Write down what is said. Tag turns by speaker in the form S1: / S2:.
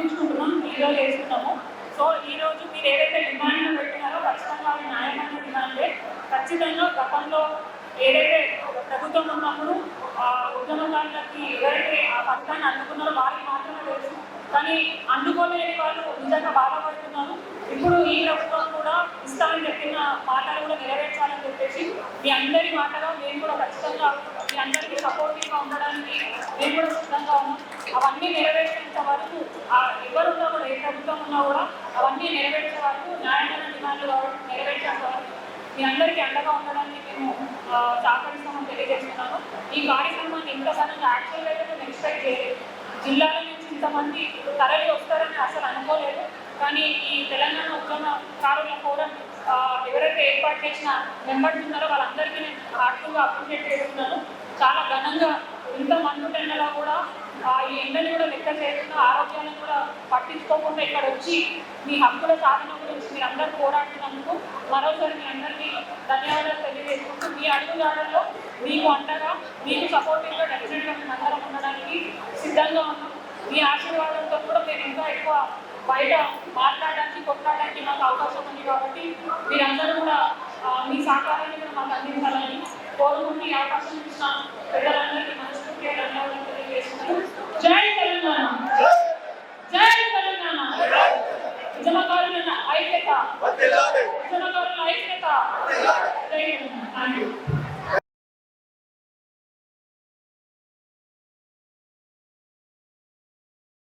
S1: అందించుకుంటున్నాం, ఈరోజు వేస్తున్నాము. సో ఈరోజు మీరు ఏదైతే డిమాండ్లు పెట్టినారో ఖచ్చితంగా అవి న్యాయమైన డిమాండ్లే. ఖచ్చితంగా గతంలో ఏదైతే ప్రభుత్వం ఉన్నప్పుడు ఉద్యమకారులకి ఎవరైతే ఆ పథకాన్ని అందుకున్నారో వారికి మాత్రమే తెలుసు, కానీ అందుకోలేని వాళ్ళు నిజంగా బాధపడుతున్నారు. ఇప్పుడు ఈ ప్రభుత్వం కూడా ఇస్తామని చెప్పిన మాటలు కూడా నెరవేర్చాలని చెప్పేసి మీ అందరి మాటగా మేము కూడా ఖచ్చితంగా మీ అందరికీ సపోర్టివ్గా ఉండడానికి మేము కూడా సిద్ధంగా ఉన్నాం. అవన్నీ నెరవేర్చేంత వరకు ఎవరున్నా కూడా ఏ ప్రభుత్వం ఉన్నా కూడా అవన్నీ నెరవేర్చే వరకు న్యాయమైన డిమాండ్లు నెరవేర్చేంత వరకు మీ అందరికీ అండగా ఉండడానికి మేము సహకరిస్తామని తెలియజేస్తున్నాము. ఈ కార్యక్రమాన్ని ఇంత సడన్గా యాక్చువల్గా అయితే మేము ఎక్స్పెక్ట్ చేయలేదు. జిల్లాల నుంచి ఇంతమంది తరలి వస్తారని అసలు అనుకోలేదు. కానీ ఈ తెలంగాణ ఉద్యమకారుల ఫోరం ఎవరైతే ఏర్పాటు చేసిన మెంబర్స్ ఉన్నారో వాళ్ళందరికీ నేను హార్ట్ఫుల్గా అప్రిషియేట్ చేస్తున్నాను. చాలా ఘనంగా ఇంతమంది ఎండలో కూడా ఈ ఎండని కూడా లెక్క చేయకుండా ఆరోగ్యాలను కూడా పట్టించుకోకుండా ఇక్కడ వచ్చి మీ హక్కుల సాధన గురించి మీరు అందరూ పోరాడుతున్నందుకు మరోసారి మీ అందరికీ ధన్యవాదాలు తెలియజేసుకుంటూ మీ అడుగుజాడల్లో మీకు అండగా మీకు సపోర్టివ్గా డెఫినెట్గా మేము అందరం ఉండడానికి సిద్ధంగా ఉన్నాం. మీ ఆశీర్వాదంతో కూడా మేము ఇంకా ఎక్కువ బయట మాట్లాడడానికి కొట్లాడడానికి మాకు అవకాశం ఉంది. కాబట్టి మీరందరూ కూడా మీ సహకారాన్ని కూడా మాకు అందించాలని కోరుకుంటూ ఈ అవకాశం ఇచ్చిన పెద్దలందరికీ మనస్ఫూర్తిగా ధన్యవాదాలు తెలియజేస్తున్నాను. జై తెలంగాణ, జై తెలంగాణ. ఉద్యమకారుల ఐక్యత, ఉద్యమకారుల ఐక్యత. జై తెలంగాణ.